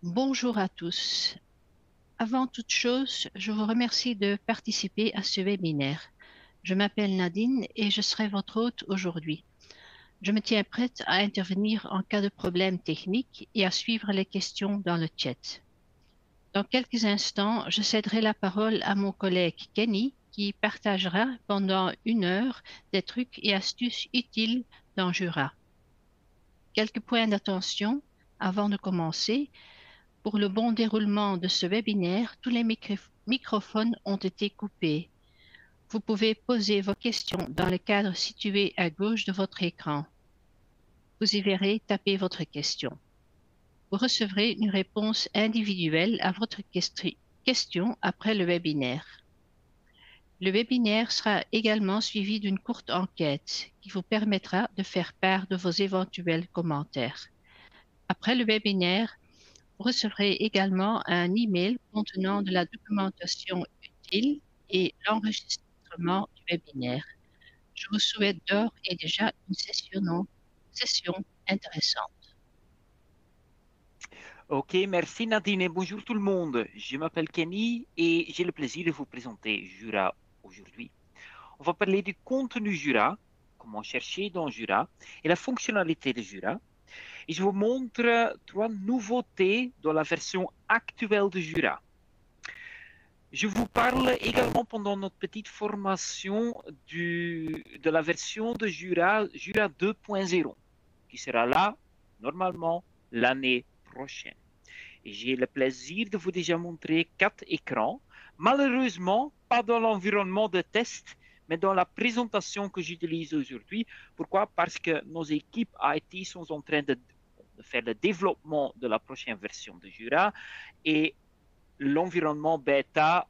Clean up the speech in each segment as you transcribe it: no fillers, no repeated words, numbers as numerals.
Bonjour à tous. Avant toute chose, je vous remercie de participer à ce webinaire. Je m'appelle Nadine et je serai votre hôte aujourd'hui. Je me tiens prête à intervenir en cas de problème technique et à suivre les questions dans le chat. Dans quelques instants, je céderai la parole à mon collègue Kenny qui partagera pendant 1 heure des trucs et astuces utiles dans Jura. Quelques points d'attention avant de commencer. Pour le bon déroulement de ce webinaire, tous les microphones ont été coupés. Vous pouvez poser vos questions dans le cadre situé à gauche de votre écran. Vous y verrez taper votre question. Vous recevrez une réponse individuelle à votre question après le webinaire. Le webinaire sera également suivi d'une courte enquête qui vous permettra de faire part de vos éventuels commentaires. Après le webinaire, vous recevrez également un email contenant de la documentation utile et l'enregistrement du webinaire. Je vous souhaite d'ores et déjà une session intéressante. Ok, merci Nadine et bonjour tout le monde. Je m'appelle Kenny et j'ai le plaisir de vous présenter Jura aujourd'hui. On va parler du contenu Jura, comment chercher dans Jura et la fonctionnalité de Jura. Et je vous montre 3 nouveautés dans la version actuelle de Jura. Je vous parle également pendant notre petite formation de la version de Jura 2.0, qui sera là normalement l'année prochaine. J'ai le plaisir de vous déjà montrer 4 écrans. Malheureusement, pas dans l'environnement de test, mais dans la présentation que j'utilise aujourd'hui. Pourquoi? Parce que nos équipes IT sont en train de faire le développement de la prochaine version de Jura et l'environnement bêta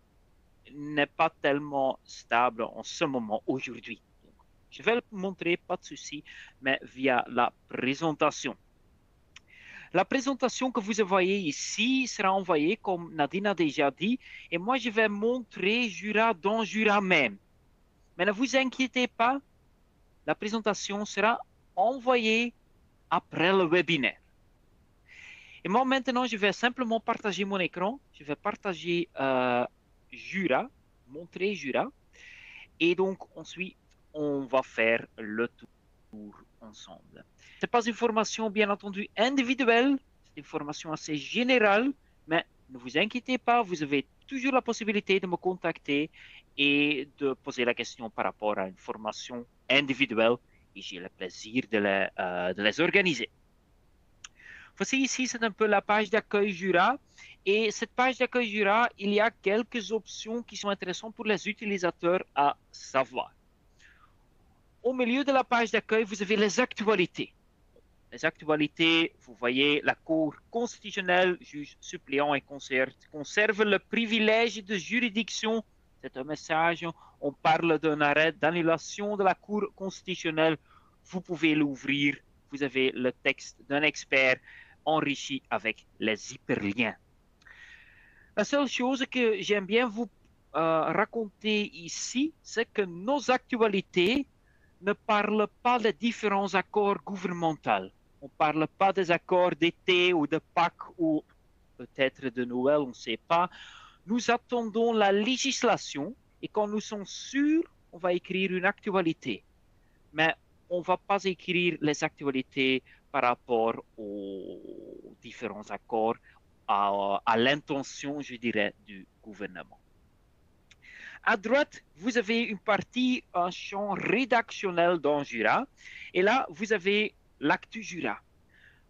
n'est pas tellement stable en ce moment aujourd'hui. Je vais le montrer, pas de souci, mais via la présentation. La présentation que vous voyez ici sera envoyée, comme Nadine a déjà dit, et moi je vais montrer Jura dans Jura même. Mais ne vous inquiétez pas, la présentation sera envoyée après le webinaire. Et moi maintenant, je vais simplement partager mon écran. Je vais partager Jura, montrer Jura. Et donc ensuite, on va faire le tour ensemble. Ce n'est pas une formation, bien entendu, individuelle. C'est une formation assez générale, mais ne vous inquiétez pas, vous avez toujours la possibilité de me contacter et de poser la question par rapport à une formation individuelle et j'ai le plaisir de les organiser. Voici ici, c'est un peu la page d'accueil Jura. Et cette page d'accueil Jura, il y a quelques options qui sont intéressantes pour les utilisateurs à savoir. Au milieu de la page d'accueil, vous avez les actualités. Les actualités, vous voyez, la Cour constitutionnelle, juge suppléant et conserve le privilège de juridiction. C'est un message, on parle d'un arrêt d'annulation de la Cour constitutionnelle. Vous pouvez l'ouvrir, vous avez le texte d'un expert enrichi avec les hyperliens. La seule chose que j'aime bien vous raconter ici, c'est que nos actualités ne parlent pas des différents accords gouvernementaux. On ne parle pas des accords d'été ou de Pâques ou peut-être de Noël, on ne sait pas. Nous attendons la législation et quand nous sommes sûrs, on va écrire une actualité. Mais on ne va pas écrire les actualités par rapport aux différents accords, à l'intention, je dirais, du gouvernement. À droite, vous avez une partie, un champ rédactionnel dans Jura. Et là, vous avez l'actu Jura.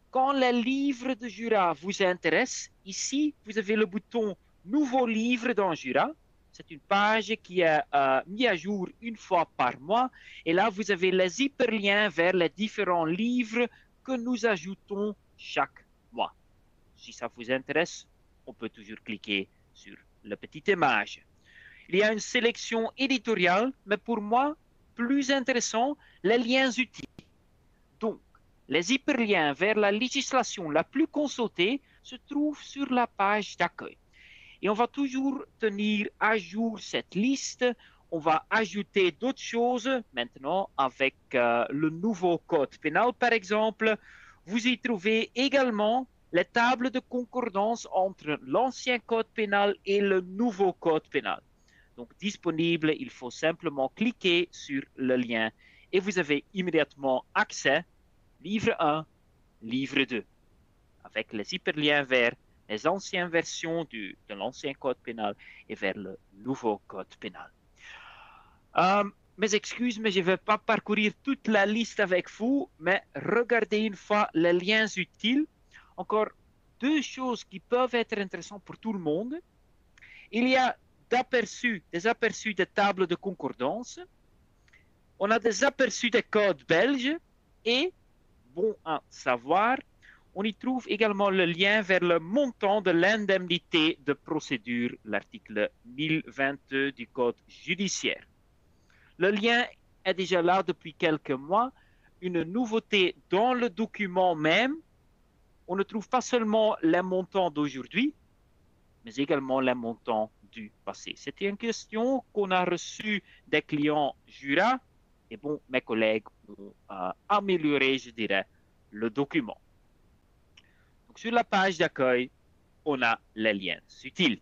Quand les livres de Jura vous intéressent, ici, vous avez le bouton Nouveau livre dans Jura. C'est une page qui est mise à jour une fois par mois. Et là, vous avez les hyperliens vers les différents livres que nous ajoutons chaque mois. Si ça vous intéresse, on peut toujours cliquer sur la petite image. Il y a une sélection éditoriale, mais pour moi, plus intéressant, les liens utiles. Donc, les hyperliens vers la législation la plus consultée se trouvent sur la page d'accueil. Et on va toujours tenir à jour cette liste. On va ajouter d'autres choses maintenant avec le nouveau code pénal, par exemple. Vous y trouvez également les tables de concordance entre l'ancien code pénal et le nouveau code pénal. Donc, disponible, il faut simplement cliquer sur le lien et vous avez immédiatement accès, livre 1, livre 2, avec les hyperliens vers les anciennes versions de l'ancien code pénal et vers le nouveau code pénal. Mes excuses, mais je ne vais pas parcourir toute la liste avec vous, mais regardez une fois les liens utiles. Encore deux choses qui peuvent être intéressantes pour tout le monde. Il y a des aperçus de tables de concordance. On a des aperçus des codes belges et, bon à savoir, on y trouve également le lien vers le montant de l'indemnité de procédure, l'article 1022 du Code judiciaire. Le lien est déjà là depuis quelques mois. Une nouveauté dans le document même, on ne trouve pas seulement les montants d'aujourd'hui, mais également les montants du passé. C'était une question qu'on a reçue des clients Jura, et bon, mes collègues ont amélioré, je dirais, le document. Donc, sur la page d'accueil, on a les liens utiles.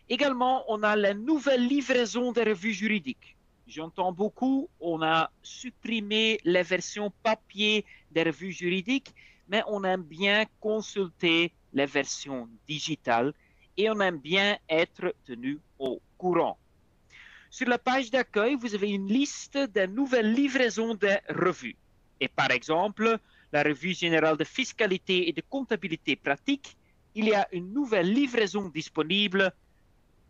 Également, on a les nouvelles livraisons des revues juridiques. J'entends beaucoup, on a supprimé les versions papier des revues juridiques, mais on aime bien consulter les versions digitales et on aime bien être tenu au courant. Sur la page d'accueil, vous avez une liste des nouvelles livraisons des revues. Et par exemple, la revue générale de fiscalité et de comptabilité pratique, il y a une nouvelle livraison disponible.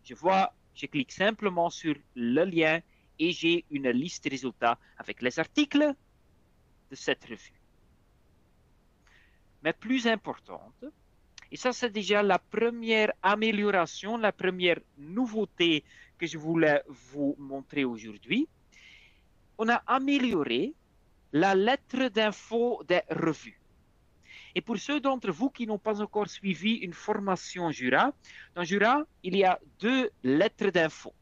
Je clique simplement sur le lien et j'ai une liste de résultats avec les articles de cette revue. Mais plus importante, et ça c'est déjà la première amélioration, la première nouveauté que je voulais vous montrer aujourd'hui, on a amélioré la lettre d'info des revues. Et pour ceux d'entre vous qui n'ont pas encore suivi une formation Jura, dans Jura, il y a deux lettres d'info.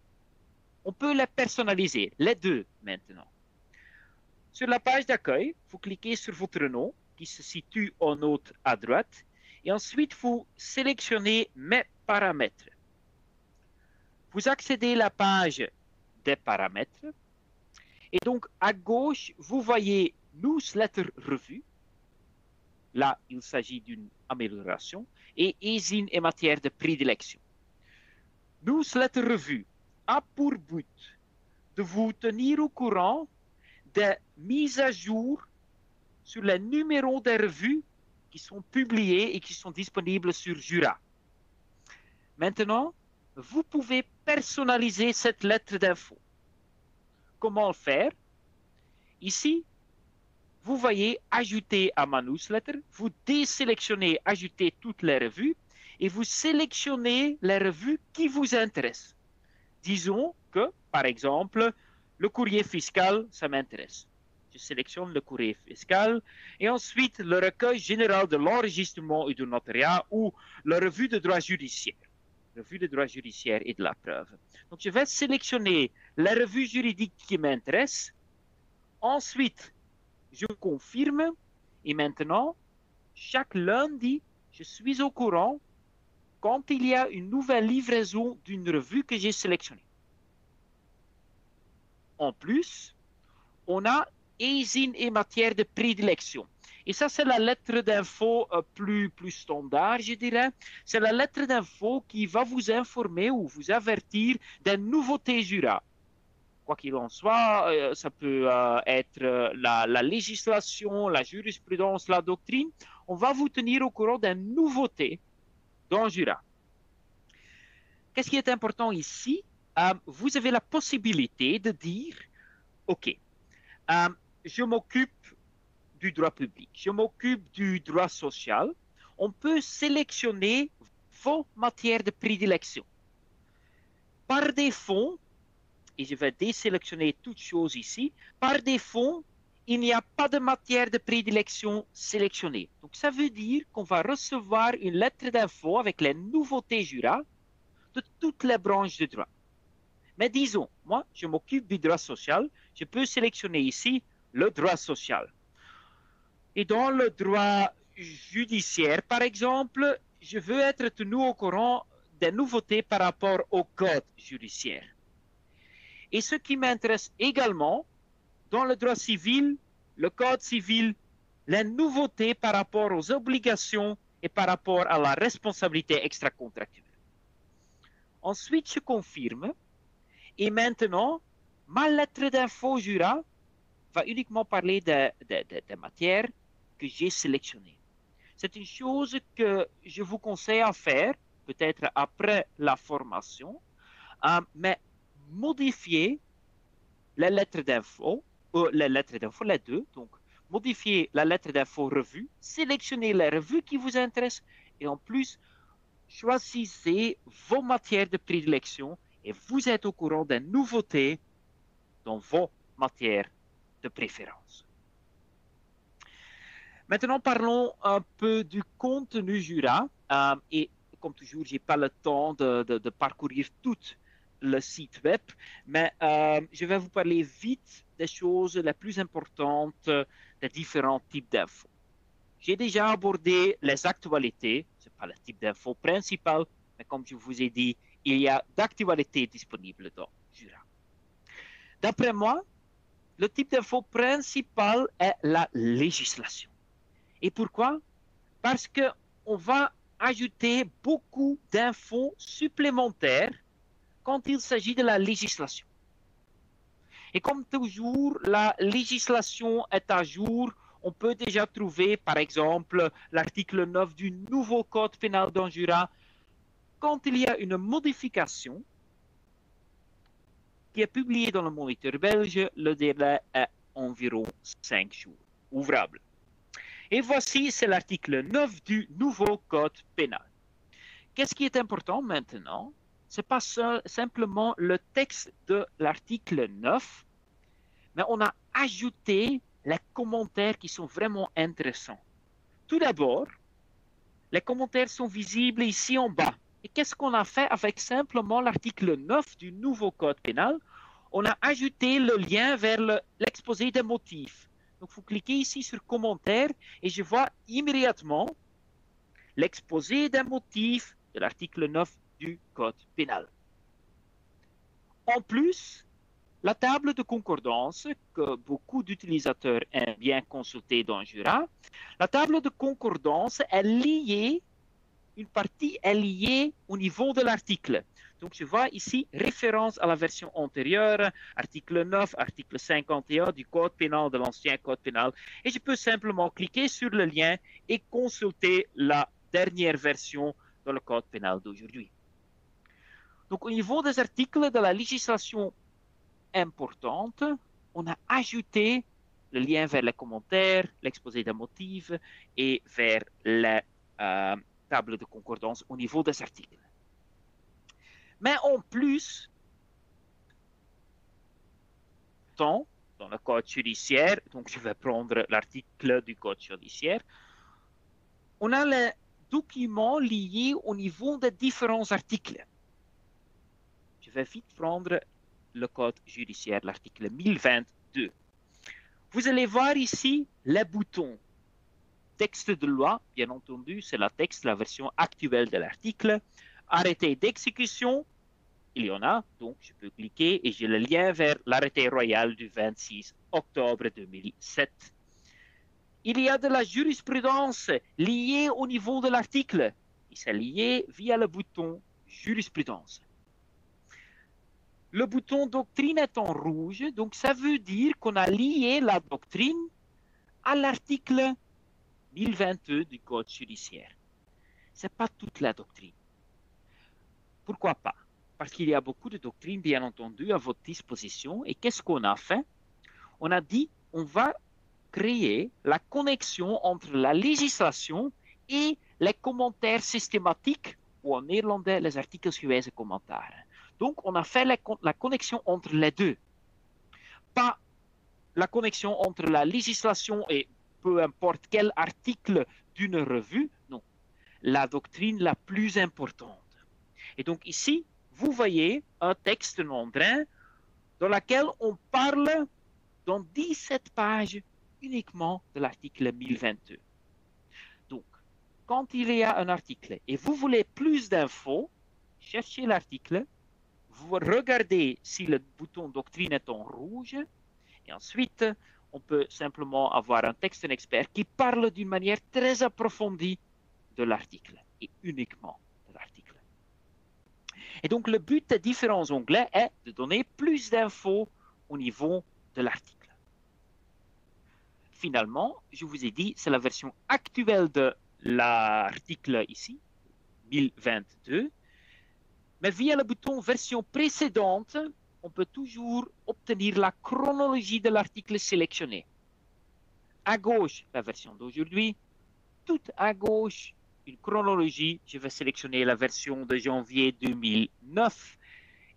On peut les personnaliser, les deux maintenant. Sur la page d'accueil, vous cliquez sur votre nom qui se situe en haut à droite et ensuite vous sélectionnez mes paramètres. Vous accédez à la page des paramètres et donc à gauche, vous voyez Newsletter Revue. Là, il s'agit d'une amélioration et ESIN et matière de prédilection. Newsletter Revue a pour but de vous tenir au courant des mises à jour sur les numéros des revues qui sont publiés et qui sont disponibles sur Jura. Maintenant, vous pouvez personnaliser cette lettre d'info. Comment le faire? Ici, vous voyez ajouter à ma newsletter, vous désélectionnez ajouter toutes les revues et vous sélectionnez les revues qui vous intéressent. Disons que, par exemple, le courrier fiscal, ça m'intéresse. Je sélectionne le courrier fiscal et ensuite le recueil général de l'enregistrement et du notariat ou la revue de droit judiciaire. Revue de droit judiciaire et de la preuve. Donc, je vais sélectionner la revue juridique qui m'intéresse. Ensuite, je confirme et maintenant, chaque lundi, je suis au courant quand il y a une nouvelle livraison d'une revue que j'ai sélectionnée. En plus, on a ESIN et matière de prédilection. Et ça, c'est la lettre d'info plus standard, je dirais. C'est la lettre d'info qui va vous informer ou vous avertir des nouveautés Jura. Quoi qu'il en soit, ça peut être la législation, la jurisprudence, la doctrine. On va vous tenir au courant des nouveautés dans Jura. Qu'est-ce qui est important ici? Vous avez la possibilité de dire, OK, je m'occupe du droit public, je m'occupe du droit social. On peut sélectionner vos matières de prédilection. Par défaut, et je vais désélectionner toutes choses ici, par défaut, il n'y a pas de matière de prédilection sélectionnée. Donc, ça veut dire qu'on va recevoir une lettre d'info avec les nouveautés Jura de toutes les branches de droit. Mais disons, moi, je m'occupe du droit social, je peux sélectionner ici le droit social. Et dans le droit judiciaire, par exemple, je veux être tenu au courant des nouveautés par rapport au code judiciaire. Et ce qui m'intéresse également, dans le droit civil, le code civil, les nouveautés par rapport aux obligations et par rapport à la responsabilité extra-contractuelle. Ensuite, je confirme. Et maintenant, ma lettre d'info Jura va uniquement parler des matières que j'ai sélectionnées. C'est une chose que je vous conseille à faire, peut-être après la formation, mais modifier les lettres d'info, les deux, donc modifier la lettre d'info revue, sélectionner les revues qui vous intéressent et en plus, choisissez vos matières de prédilection et vous êtes au courant des nouveautés dans vos matières de préférence. Maintenant, parlons un peu du contenu Jura. Et comme toujours, je n'ai pas le temps de parcourir tout le site web, mais je vais vous parler vite des choses les plus importantes des différents types d'infos. J'ai déjà abordé les actualités, ce n'est pas le type d'info principal, mais comme je vous ai dit, il y a d'actualités disponibles dans Jura. D'après moi, le type d'info principal est la législation. Et pourquoi? Parce qu'on va ajouter beaucoup d'infos supplémentaires quand il s'agit de la législation. Et comme toujours, la législation est à jour. On peut déjà trouver, par exemple, l'article 9 du nouveau code pénal dans Jura. Quand il y a une modification qui est publiée dans le Moniteur belge, le délai est environ 5 jours ouvrables. Et voici, c'est l'article 9 du nouveau code pénal. Qu'est-ce qui est important maintenant? Ce n'est pas simplement le texte de l'article 9, mais on a ajouté les commentaires qui sont vraiment intéressants. Tout d'abord, les commentaires sont visibles ici en bas. Et qu'est-ce qu'on a fait avec simplement l'article 9 du nouveau code pénal? On a ajouté le lien vers l'exposé des motifs. Donc, vous cliquez ici sur commentaires et je vois immédiatement l'exposé des motifs de l'article 9 du code pénal. En plus, la table de concordance que beaucoup d'utilisateurs aiment bien consulter dans Jura, la table de concordance est liée, une partie est liée au niveau de l'article. Donc, je vois ici référence à la version antérieure, article 9, article 51 du code pénal de l'ancien code pénal. Et je peux simplement cliquer sur le lien et consulter la dernière version dans le code pénal d'aujourd'hui. Donc, au niveau des articles de la législation importante, on a ajouté le lien vers les commentaires, l'exposé des motifs et vers la table de concordance au niveau des articles. Mais en plus, dans le code judiciaire, donc je vais prendre l'article du code judiciaire, on a les documents liés au niveau des différents articles. Je vais vite prendre le code judiciaire, l'article 1022. Vous allez voir ici les boutons. Texte de loi, bien entendu, c'est la version actuelle de l'article. Arrêté d'exécution, il y en a, donc je peux cliquer et j'ai le lien vers l'arrêté royal du 26 octobre 2007. Il y a de la jurisprudence liée au niveau de l'article. Et c'est lié via le bouton jurisprudence. Le bouton doctrine est en rouge, donc ça veut dire qu'on a lié la doctrine à l'article 1022 du Code judiciaire. Ce n'est pas toute la doctrine. Pourquoi pas? Parce qu'il y a beaucoup de doctrines, bien entendu, à votre disposition. Et qu'est-ce qu'on a fait? On a dit, on va créer la connexion entre la législation et les commentaires systématiques, ou en néerlandais, les artikelsgewijze commentaires. Donc, on a fait la connexion entre les deux. Pas la connexion entre la législation et peu importe quel article d'une revue, non. La doctrine la plus importante. Et donc ici, vous voyez un texte londrin dans lequel on parle dans 17 pages uniquement de l'article 1022. quand il y a un article et vous voulez plus d'infos, cherchez l'article, vous regardez si le bouton doctrine est en rouge, et ensuite, on peut simplement avoir un texte d'un expert qui parle d'une manière très approfondie de l'article, et uniquement de l'article. Et donc, le but des différents onglets est de donner plus d'infos au niveau de l'article. Finalement, je vous ai dit, c'est la version actuelle de l'article ici, 1022. Mais via le bouton version précédente, on peut toujours obtenir la chronologie de l'article sélectionné. À gauche, la version d'aujourd'hui. Tout à gauche, une chronologie. Je vais sélectionner la version de janvier 2009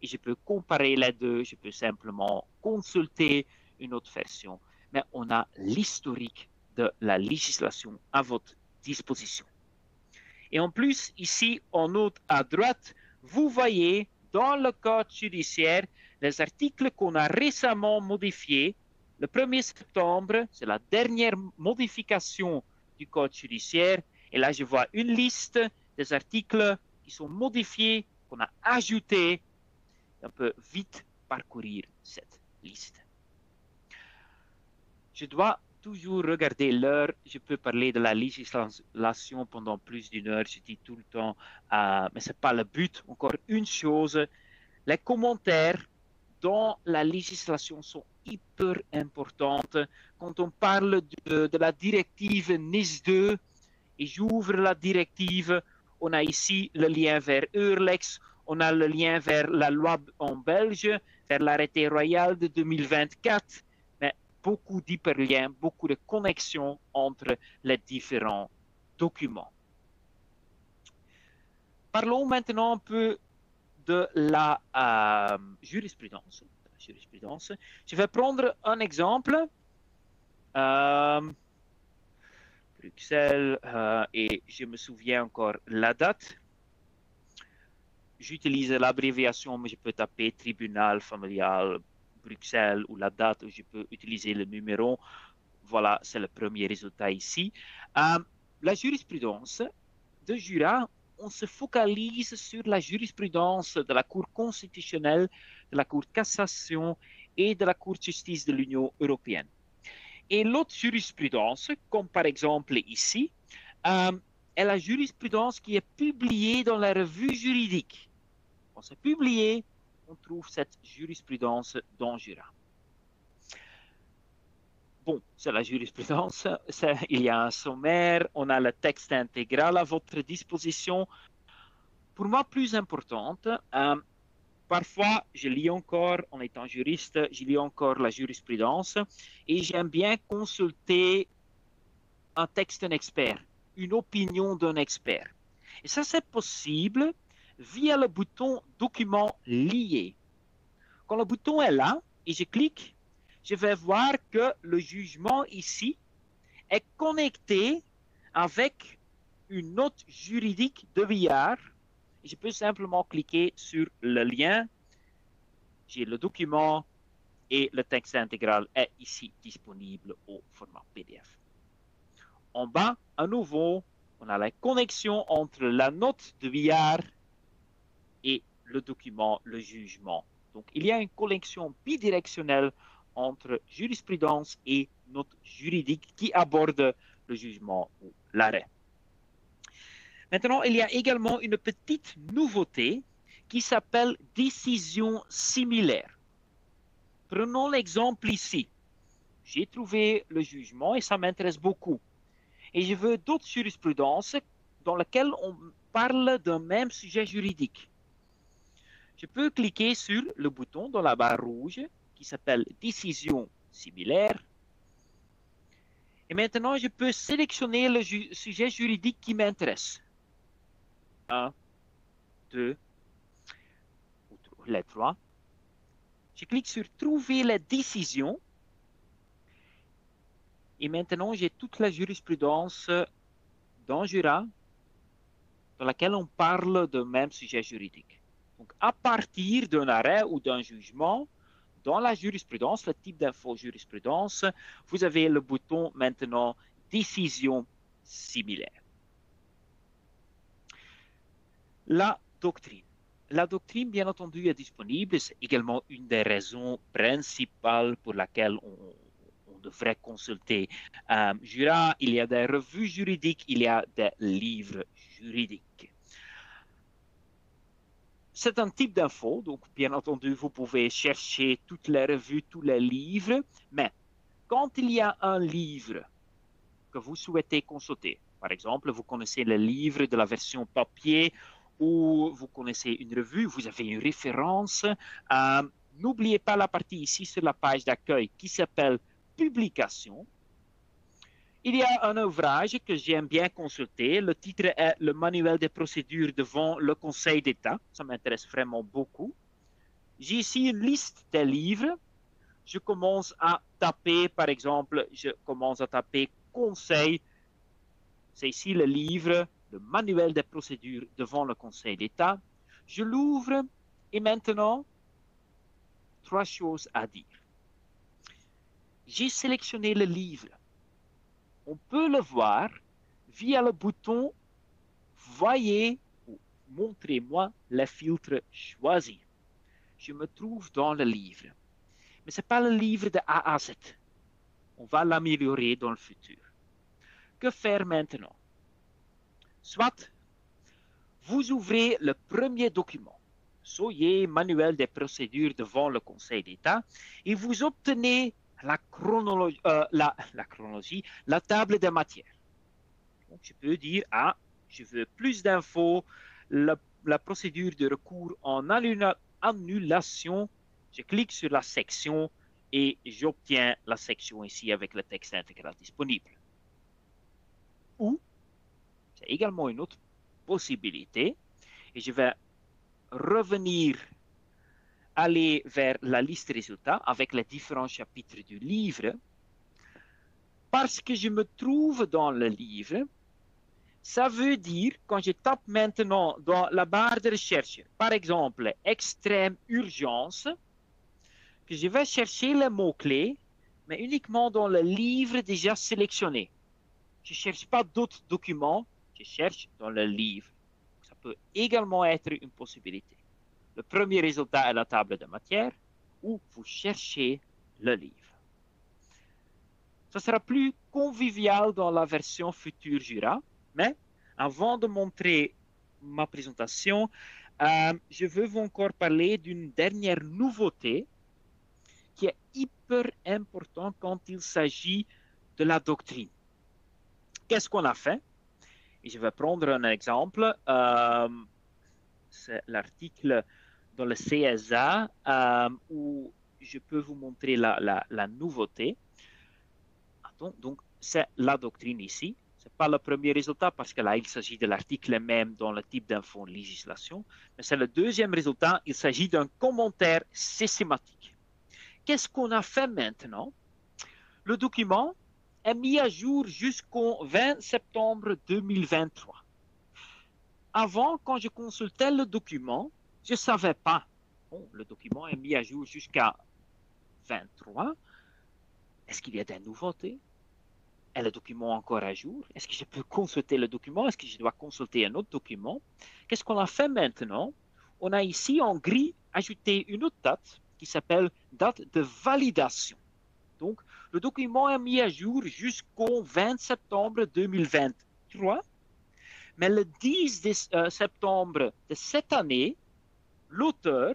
et je peux comparer les deux. Je peux simplement consulter une autre version. Mais on a l'historique de la législation à votre disposition. Et en plus, ici, en haut à droite, vous voyez dans le code judiciaire les articles qu'on a récemment modifiés. Le 1er septembre, c'est la dernière modification du code judiciaire. Et là, je vois une liste des articles qui sont modifiés, qu'on a ajoutés. On peut vite parcourir cette liste. Je dois toujours regarder l'heure. Je peux parler de la législation pendant plus d'une heure. Je dis tout le temps, mais ce n'est pas le but. Encore une chose, les commentaires dans la législation sont hyper importantes. Quand on parle de la directive NIS 2, et j'ouvre la directive, on a ici le lien vers Eurlex, on a le lien vers la loi en Belge, vers l'arrêté royal de 2024, mais beaucoup d'hyperliens, beaucoup de connexions entre les différents documents. Parlons maintenant un peu de la jurisprudence. Je vais prendre un exemple. Bruxelles, et je me souviens encore la date. J'utilise l'abréviation, mais je peux taper tribunal familial Bruxelles ou la date, ou je peux utiliser le numéro. Voilà, c'est le premier résultat ici. La jurisprudence de Jura, on se focalise sur la jurisprudence de la Cour constitutionnelle, de la Cour de cassation et de la Cour de justice de l'Union européenne. Et l'autre jurisprudence, comme par exemple ici, est la jurisprudence qui est publiée dans la revue juridique. Quand c'est publié, on trouve cette jurisprudence dans Jura. Bon, c'est la jurisprudence, il y a un sommaire, on a le texte intégral à votre disposition. Pour moi, plus importante, parfois, je lis encore, en étant juriste, je lis encore la jurisprudence et j'aime bien consulter un texte d'un expert, une opinion d'un expert. Et ça, c'est possible via le bouton document lié. Quand le bouton est là et je clique, je vais voir que le jugement ici est connecté avec une note juridique de Viard. Je peux simplement cliquer sur le lien. J'ai le document et le texte intégral est ici disponible au format PDF. En bas, à nouveau, on a la connexion entre la note de Viard et le document, le jugement. Donc, il y a une connexion bidirectionnelle entre jurisprudence et note juridique qui aborde le jugement ou l'arrêt. Maintenant, il y a également une petite nouveauté qui s'appelle décision similaire. Prenons l'exemple ici. J'ai trouvé le jugement et ça m'intéresse beaucoup. Et je veux d'autres jurisprudences dans lesquelles on parle d'un même sujet juridique. Je peux cliquer sur le bouton dans la barre rouge qui s'appelle décision similaire. Et maintenant, je peux sélectionner le sujet juridique qui m'intéresse. 1, 2, les 3. Je clique sur trouver les décisions. Et maintenant, j'ai toute la jurisprudence dans Jura dans laquelle on parle d'un même sujet juridique. Donc, à partir d'un arrêt ou d'un jugement, dans la jurisprudence, le type d'info jurisprudence, vous avez le bouton maintenant décision similaire. La doctrine. La doctrine, bien entendu, est disponible. C'est également une des raisons principales pour laquelle on devrait consulter Jura. Il y a des revues juridiques, il y a des livres juridiques. C'est un type d'info, donc bien entendu, vous pouvez chercher toutes les revues, tous les livres, mais quand il y a un livre que vous souhaitez consulter, par exemple, vous connaissez le livre de la version papier ou vous connaissez une revue, vous avez une référence, n'oubliez pas la partie ici sur la page d'accueil qui s'appelle Publication. Il y a un ouvrage que j'aime bien consulter. Le titre est Le manuel des procédures devant le Conseil d'État. Ça m'intéresse vraiment beaucoup. J'ai ici une liste des livres. Je commence à taper, par exemple, je commence à taper Conseil. C'est ici le livre, le manuel des procédures devant le Conseil d'État. Je l'ouvre et maintenant, 3 choses à dire. J'ai sélectionné le livre. On peut le voir via le bouton Voyez ou Montrez-moi le filtre choisi. Je me trouve dans le livre. Mais ce n'est pas le livre de A à Z. On va l'améliorer dans le futur. Que faire maintenant? Soit vous ouvrez le premier document, Soyez manuel des procédures devant le Conseil d'État, et vous obtenez la chronologie, la table de matière. Donc, je peux dire, je veux plus d'infos, la procédure de recours en annulation. Je clique sur la section et j'obtiens la section ici avec le texte intégral disponible. Ou, c'est également une autre possibilité, et je vais revenir, aller vers la liste résultats avec les différents chapitres du livre. Parce que je me trouve dans le livre, ça veut dire, quand je tape maintenant dans la barre de recherche, par exemple, extrême urgence, que je vais chercher les mots-clés, mais uniquement dans le livre déjà sélectionné. Je ne cherche pas d'autres documents, je cherche dans le livre. Ça peut également être une possibilité. Le premier résultat est la table de matière, où vous cherchez le livre. Ça sera plus convivial dans la version future Jura, mais avant de montrer ma présentation, je veux vous encore parler d'une dernière nouveauté qui est hyper importante quand il s'agit de la doctrine. Qu'est-ce qu'on a fait? Et je vais prendre un exemple. C'est l'article dans le CSA où je peux vous montrer la nouveauté. Donc, c'est la doctrine ici. Ce n'est pas le premier résultat parce que là, il s'agit de l'article même dans le type d'info législation. Mais c'est le deuxième résultat. Il s'agit d'un commentaire systématique. Qu'est-ce qu'on a fait maintenant? Le document est mis à jour jusqu'au 20 septembre 2023. Avant, quand je consultais le document, je ne savais pas. Bon, le document est mis à jour jusqu'à 23. Est-ce qu'il y a des nouveautés? Est le document encore à jour? Est-ce que je peux consulter le document? Est-ce que je dois consulter un autre document? Qu'est-ce qu'on a fait maintenant? On a ici en gris ajouté une autre date qui s'appelle date de validation. Donc, le document est mis à jour jusqu'au 20 septembre 2023. Mais le 10 septembre de cette année, l'auteur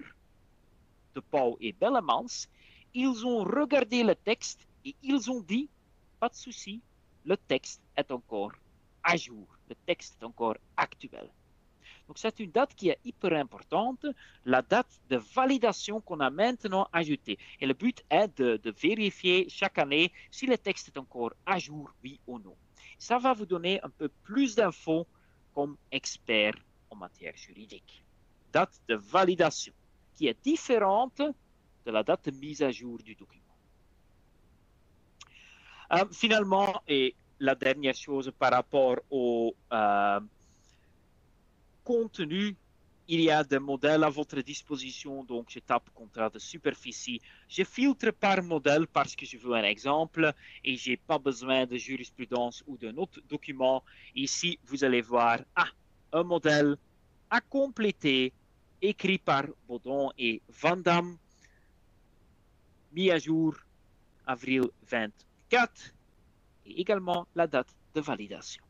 de Pauw et Bellemans, ils ont regardé le texte et ils ont dit, pas de souci, le texte est encore à jour, le texte est encore actuel. Donc c'est une date qui est hyper importante, la date de validation qu'on a maintenant ajoutée. Et le but est de vérifier chaque année si le texte est encore à jour, oui ou non. Ça va vous donner un peu plus d'infos comme expert en matière juridique. Date de validation qui est différente de la date de mise à jour du document. Finalement, et la dernière chose par rapport au contenu, il y a des modèles à votre disposition, donc je tape contrat de superficie. Je filtre par modèle parce que je veux un exemple et je n'ai pas besoin de jurisprudence ou d'un autre document. Ici, vous allez voir un modèle à compléter, écrit par Baudon et Van Damme, mis à jour avril 24, et également la date de validation.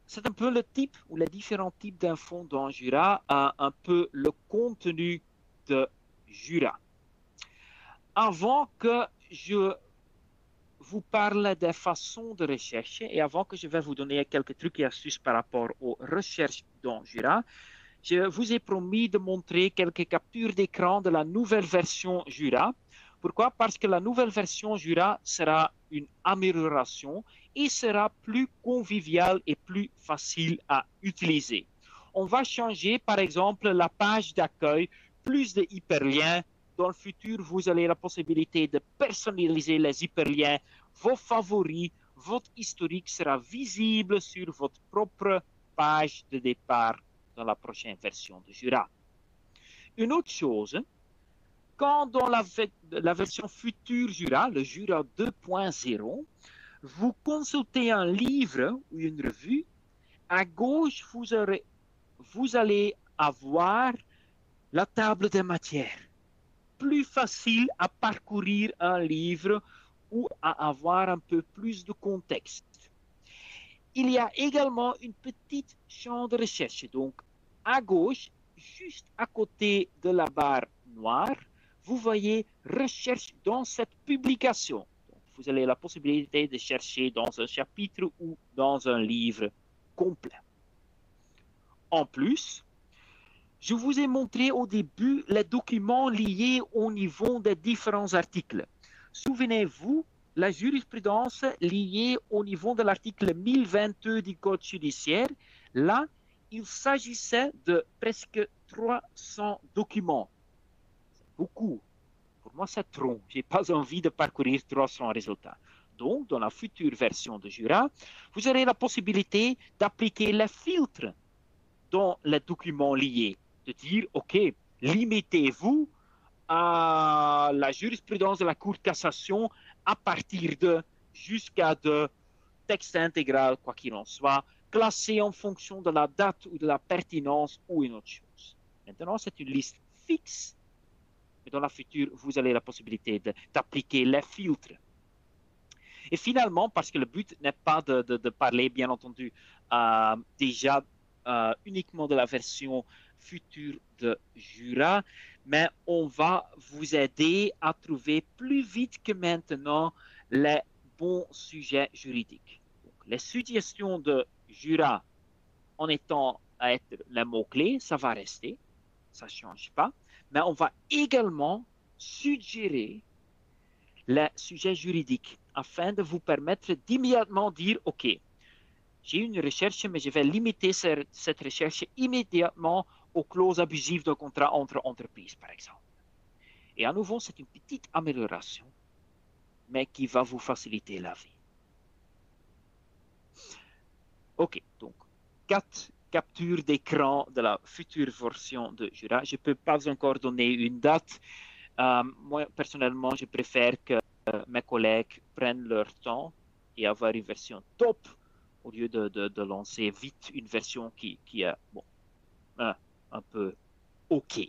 C'est un peu le type ou les différents types d'infos dans Jura, un peu le contenu de Jura. Avant que je vous parle des façons de recherche et avant que je vais vous donner quelques trucs et astuces par rapport aux recherches dans Jura, je vous ai promis de montrer quelques captures d'écran de la nouvelle version Jura. Pourquoi? Parce que la nouvelle version Jura sera une amélioration et sera plus conviviale et plus facile à utiliser. On va changer, par exemple, la page d'accueil, plus de hyperliens. Dans le futur, vous avez la possibilité de personnaliser les hyperliens, vos favoris, votre historique sera visible sur votre propre page de départ dans la prochaine version de Jura. Une autre chose, quand dans la version future Jura, le Jura 2.0, vous consultez un livre ou une revue, à gauche, vous allez avoir la table des matières. Plus facile à parcourir un livre ou à avoir un peu plus de contexte. Il y a également une petite champ de recherche. Donc, à gauche, juste à côté de la barre noire, vous voyez recherche dans cette publication. Donc, vous avez la possibilité de chercher dans un chapitre ou dans un livre complet. En plus, je vous ai montré au début les documents liés au niveau des différents articles. Souvenez-vous, la jurisprudence liée au niveau de l'article 1022 du Code judiciaire, là, il s'agissait de presque 300 documents. C'est beaucoup. Pour moi, c'est trop. Je n'ai pas envie de parcourir 300 résultats. Donc, dans la future version de Jura, vous aurez la possibilité d'appliquer les filtres dans les documents liés. De dire, OK, limitez-vous à la jurisprudence de la Cour de cassation à partir de jusqu'à de texte intégral, quoi qu'il en soit, classé en fonction de la date ou de la pertinence ou une autre chose. Maintenant, c'est une liste fixe, mais dans la future, vous avez la possibilité d'appliquer les filtres. Et finalement, parce que le but n'est pas de parler, bien entendu, déjà uniquement de la version future de Jura, mais on va vous aider à trouver plus vite que maintenant les bons sujets juridiques. Donc, les suggestions de Jura en étant à être les mots-clés, ça va rester, ça ne change pas, mais on va également suggérer les sujets juridiques afin de vous permettre d'immédiatement dire, OK, j'ai une recherche, mais je vais limiter cette recherche immédiatement aux clauses abusives d'un contrat entre entreprises, par exemple. Et à nouveau, c'est une petite amélioration, mais qui va vous faciliter la vie. OK, donc 4 captures d'écran de la future version de Jura. Je ne peux pas encore donner une date. Moi, personnellement, je préfère que mes collègues prennent leur temps et avoir une version top au lieu de lancer vite une version qui est bon, un peu OK.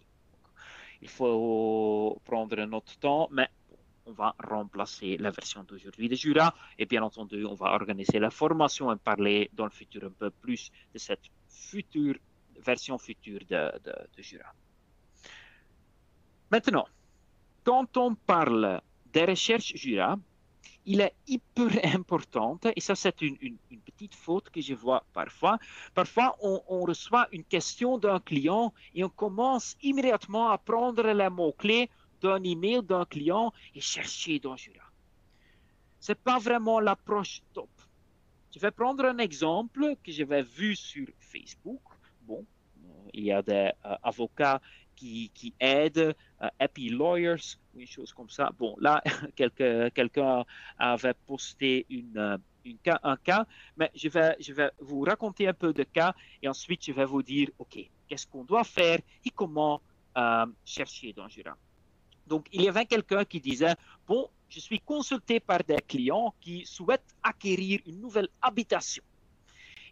Il faut prendre notre temps, mais on va remplacer la version d'aujourd'hui de Jura et bien entendu, on va organiser la formation et parler dans le futur un peu plus de cette version future de Jura. Maintenant, quand on parle des recherches Jura, il est hyper important, et ça c'est une petite faute que je vois parfois. Parfois, on reçoit une question d'un client et on commence immédiatement à prendre les mots-clés d'un email d'un client et chercher dans Jura. Ce n'est pas vraiment l'approche top. Je vais prendre un exemple que j'avais vu sur Facebook. Bon, il y a des avocats qui aident, Happy Lawyers, une chose comme ça. Bon, là, quelqu'un avait posté un cas, mais je vais vous raconter un peu de cas et ensuite je vais vous dire, OK, qu'est-ce qu'on doit faire et comment chercher dans Jura. Donc, il y avait quelqu'un qui disait, bon, je suis consulté par des clients qui souhaitent acquérir une nouvelle habitation.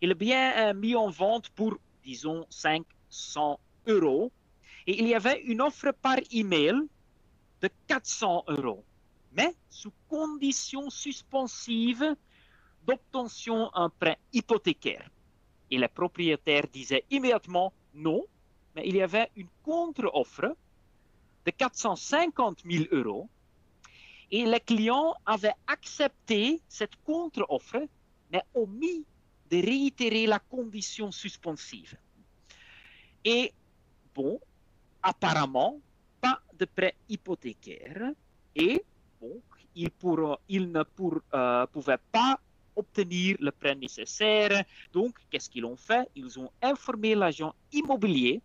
Et le bien est mis en vente pour, disons, 500 euros. Et il y avait une offre par email de 400 euros, mais sous condition suspensive d'obtention d'un prêt hypothécaire. Et le propriétaire disait immédiatement non, mais il y avait une contre-offre de 450 000 euros et le client avait accepté cette contre-offre, mais omis de réitérer la condition suspensive. Et bon, apparemment, pas de prêt hypothécaire et bon, il ne pouvait pas obtenir le prêt nécessaire. Donc, qu'est-ce qu'ils ont fait? Ils ont informé l'agent immobilier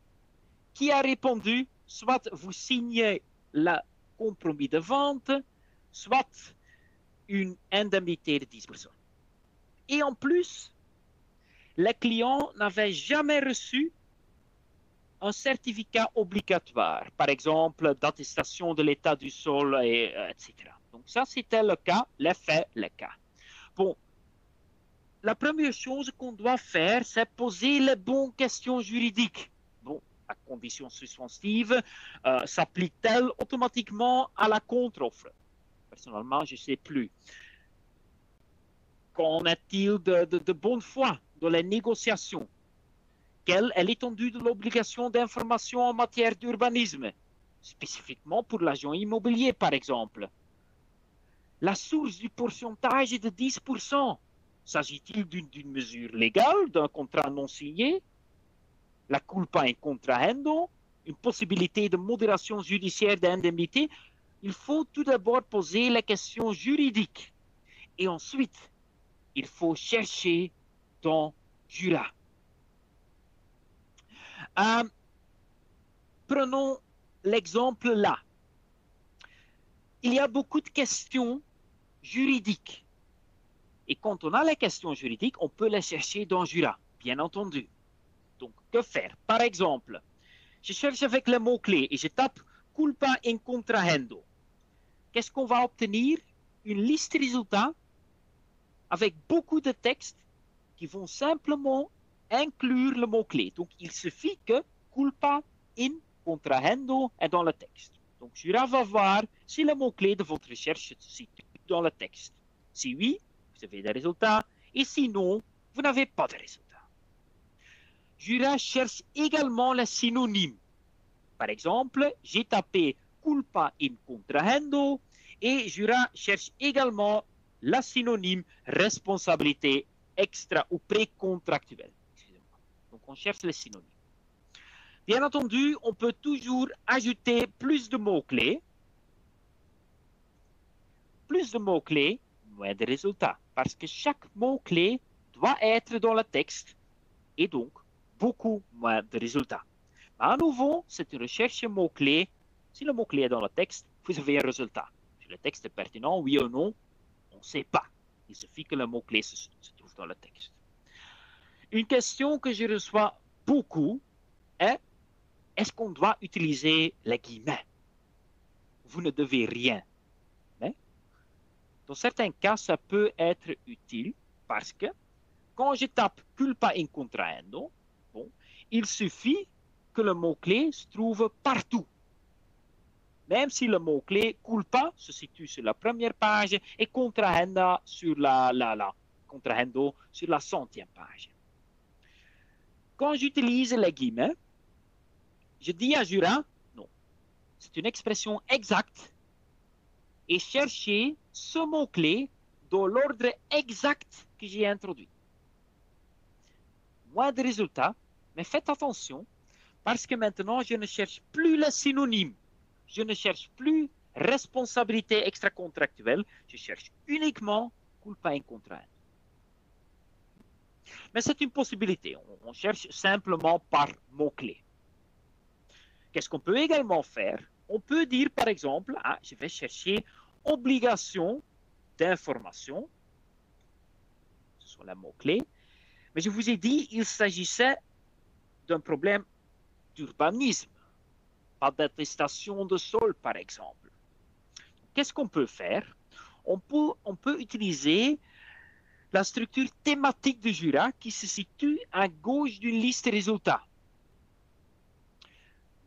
qui a répondu, soit vous signez le compromis de vente, soit une indemnité de 10%. Et en plus, le client n'avait jamais reçu un certificat obligatoire, par exemple d'attestation de l'état du sol, etc. Donc ça, c'était le cas, les faits, le cas. Bon, la première chose qu'on doit faire, c'est poser les bonnes questions juridiques. Bon, la condition suspensive s'applique-t-elle automatiquement à la contre-offre? Personnellement, je ne sais plus. Qu'en est-il de bonne foi dans les négociations? Quelle est l'étendue de l'obligation d'information en matière d'urbanisme, spécifiquement pour l'agent immobilier, par exemple? La source du pourcentage est de 10%. S'agit-il d'une mesure légale, d'un contrat non signé? La culpa in contrahendo? Une possibilité de modération judiciaire d'indemnité? Il faut tout d'abord poser les questions juridiques. Et ensuite, il faut chercher dans Jura. Prenons l'exemple là. Il y a beaucoup de questions juridiques. Et quand on a les questions juridiques, on peut les chercher dans Jura, bien entendu. Donc, que faire? Par exemple, je cherche avec le mot-clé et je tape culpa in contrahendo. Qu'est-ce qu'on va obtenir? Une liste de résultats avec beaucoup de textes qui vont simplement inclure le mot-clé. Donc, il suffit que culpa in contrahendo est dans le texte. Donc, Jura va voir si le mot-clé de votre recherche se situe dans le texte. Si oui, vous avez des résultats, et sinon, vous n'avez pas de résultats. Jura cherche également les synonymes. Par exemple, j'ai tapé culpa in contrahendo et Jura cherche également la synonyme responsabilité extra ou précontractuelle. Donc, on cherche les synonymes. Bien entendu, on peut toujours ajouter plus de mots-clés. Plus de mots-clés, moins de résultats. Parce que chaque mot-clé doit être dans le texte et donc beaucoup moins de résultats. Mais à nouveau, c'est une recherche mot-clé. Si le mot-clé est dans le texte, vous avez un résultat. Si le texte est pertinent, oui ou non, on ne sait pas. Il suffit que le mot-clé se trouve dans le texte. Une question que je reçois beaucoup est: est-ce qu'on doit utiliser les guillemets? Vous ne devez rien. Mais dans certains cas, ça peut être utile parce que quand je tape culpa in contrahendo, bon, il suffit que le mot-clé se trouve partout. Même si le mot-clé culpa se situe sur la première page et contrahendo sur la 100e page. Quand j'utilise les guillemets, je dis à Jura, non, c'est une expression exacte et cherchez ce mot-clé dans l'ordre exact que j'ai introduit. Moins de résultats, mais faites attention parce que maintenant, je ne cherche plus le synonyme. Je ne cherche plus responsabilité extra-contractuelle. Je cherche uniquement culpa in contrahendo. Mais c'est une possibilité. On cherche simplement par mots-clés. Qu'est-ce qu'on peut également faire? On peut dire, par exemple, je vais chercher obligation d'information. Ce sont les mots-clés. Mais je vous ai dit, il s'agissait d'un problème d'urbanisme, pas d'attestation de sol, par exemple. Qu'est-ce qu'on peut faire? On peut utiliser la structure thématique de Jura qui se situe à gauche d'une liste résultats.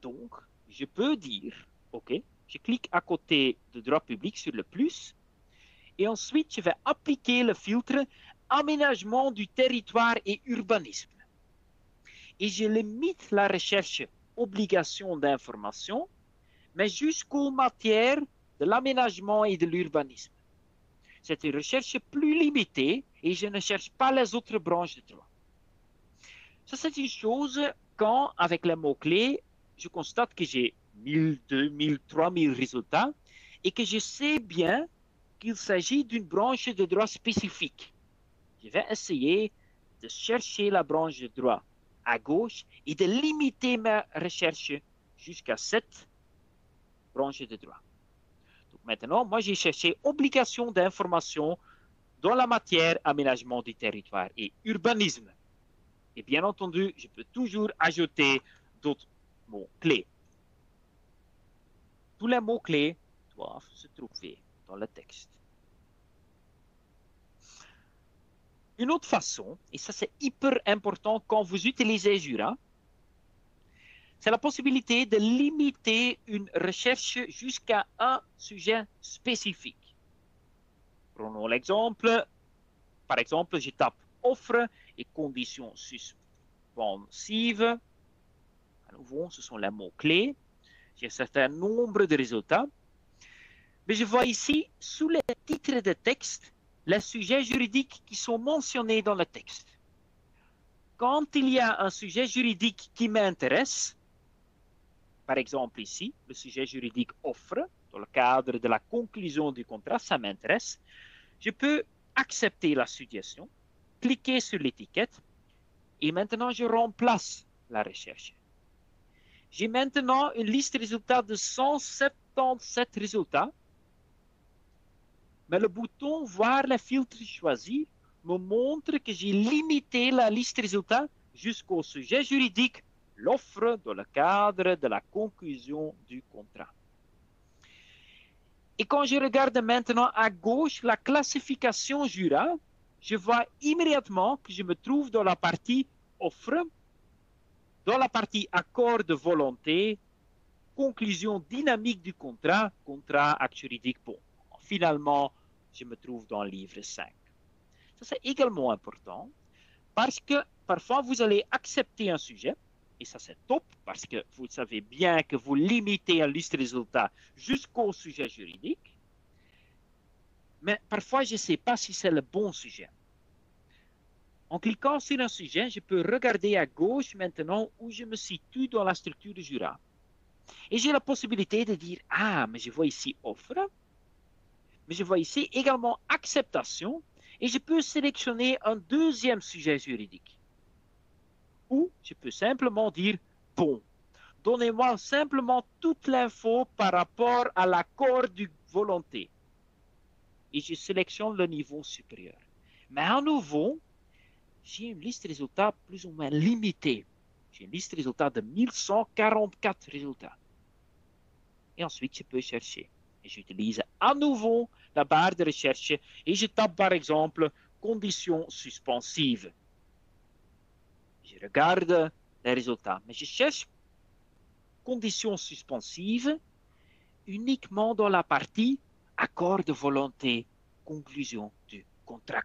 Donc, je peux dire, OK, je clique à côté de droit public sur le plus, et ensuite, je vais appliquer le filtre aménagement du territoire et urbanisme. Et je limite la recherche obligation d'information, mais jusqu'aux matières de l'aménagement et de l'urbanisme. C'est une recherche plus limitée et je ne cherche pas les autres branches de droit. Ça, c'est une chose quand, avec les mots-clés, je constate que j'ai 1000, 2000, 3000 résultats et que je sais bien qu'il s'agit d'une branche de droit spécifique. Je vais essayer de chercher la branche de droit à gauche et de limiter ma recherche jusqu'à cette branche de droit. Donc maintenant, moi, j'ai cherché obligation d'information dans la matière aménagement du territoire et urbanisme. Et bien entendu, je peux toujours ajouter d'autres mots-clés. Tous les mots-clés doivent se trouver dans le texte. Une autre façon, et ça c'est hyper important quand vous utilisez Jura, c'est la possibilité de limiter une recherche jusqu'à un sujet spécifique. Prenons l'exemple. Par exemple, je tape offre et conditions suspensives. À nouveau, ce sont les mots-clés. J'ai un certain nombre de résultats. Mais je vois ici, sous les titres de texte, les sujets juridiques qui sont mentionnés dans le texte. Quand il y a un sujet juridique qui m'intéresse, par exemple ici, le sujet juridique offre, dans le cadre de la conclusion du contrat, ça m'intéresse, je peux accepter la suggestion, cliquer sur l'étiquette, et maintenant je remplace la recherche. J'ai maintenant une liste de résultats de 177 résultats, mais le bouton voir les filtres choisis me montre que j'ai limité la liste de résultats jusqu'au sujet juridique, l'offre dans le cadre de la conclusion du contrat. Et quand je regarde maintenant à gauche la classification Jura, je vois immédiatement que je me trouve dans la partie offre, dans la partie accord de volonté, conclusion dynamique du contrat, contrat, acte juridique. Bon, finalement, je me trouve dans le livre 5. Ça, c'est également important parce que parfois, vous allez accepter un sujet, et ça, c'est top parce que vous savez bien que vous limitez un liste de résultats jusqu'au sujet juridique. Mais parfois, je ne sais pas si c'est le bon sujet. En cliquant sur un sujet, je peux regarder à gauche maintenant où je me situe dans la structure de Jura. Et j'ai la possibilité de dire, ah, mais je vois ici offre, mais je vois ici également acceptation, et je peux sélectionner un deuxième sujet juridique. Ou je peux simplement dire, bon, donnez-moi simplement toute l'info par rapport à l'accord de volonté. Et je sélectionne le niveau supérieur. Mais à nouveau, j'ai une liste de résultats plus ou moins limitée. J'ai une liste de résultats de 1144 résultats. Et ensuite, je peux chercher. Et j'utilise à nouveau la barre de recherche et je tape par exemple conditions suspensives. Je regarde les résultats, mais je cherche conditions suspensives uniquement dans la partie accord de volonté, conclusion du contrat.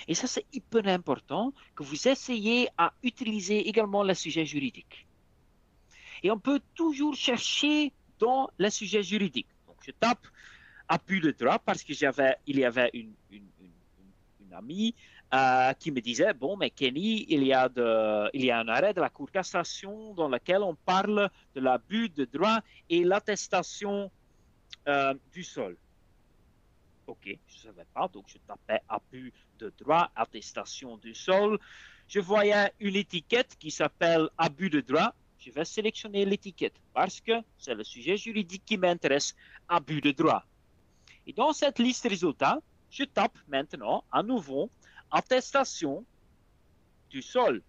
Et ça, c'est hyper important que vous essayez à utiliser également le sujet juridique. Et on peut toujours chercher dans le sujet juridique. Donc, je tape abus de droit parce qu'il y avait une amie qui me disait, bon, mais Kenny, il y a un arrêt de la Cour de cassation dans lequel on parle de l'abus de droit et l'attestation du sol. OK, je ne savais pas, donc je tapais abus de droit, attestation du sol. Je voyais une étiquette qui s'appelle abus de droit. Je vais sélectionner l'étiquette parce que c'est le sujet juridique qui m'intéresse, abus de droit. Et dans cette liste de résultats, je tape maintenant à nouveau attestation du sol.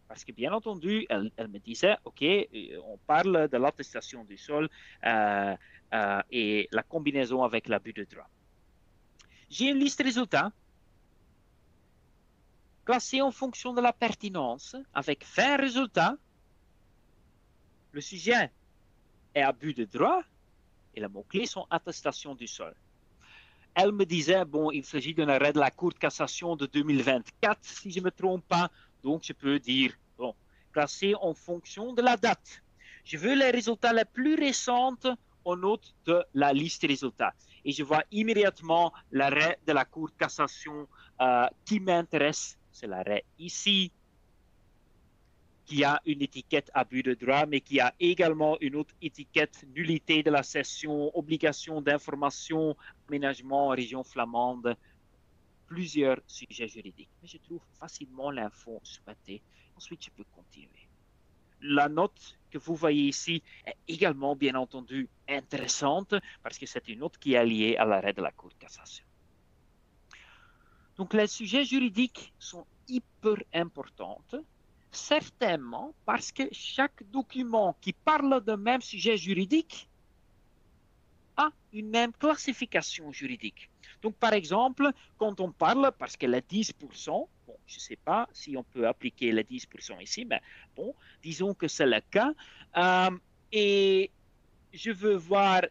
Parce que bien entendu, elle me disait, OK, on parle de l'attestation du sol et la combinaison avec l'abus de droit. J'ai une liste résultats classée en fonction de la pertinence avec 20 résultats. Le sujet est abus de droit et les mots-clés sont attestation du sol. Elle me disait, bon, il s'agit d'un arrêt de la Cour de cassation de 2024, si je ne me trompe pas. Donc, je peux dire, bon, classé en fonction de la date. Je veux les résultats les plus récents en note de la liste des résultats. Et je vois immédiatement l'arrêt de la Cour de cassation qui m'intéresse. C'est l'arrêt ici, qui a une étiquette abus de droit, mais qui a également une autre étiquette nullité de la session, obligation d'information, aménagement en région flamande, plusieurs sujets juridiques. Mais je trouve facilement l'info souhaitée. Ensuite, je peux continuer. La note que vous voyez ici est également, bien entendu, intéressante parce que c'est une note qui est liée à l'arrêt de la Cour de cassation. Donc, les sujets juridiques sont hyper importants. Certainement parce que chaque document qui parle d'un même sujet juridique a une même classification juridique. Donc, par exemple, quand on parle, parce que les 10%, bon, je ne sais pas si on peut appliquer les 10% ici, mais bon, disons que c'est le cas. Et je veux voir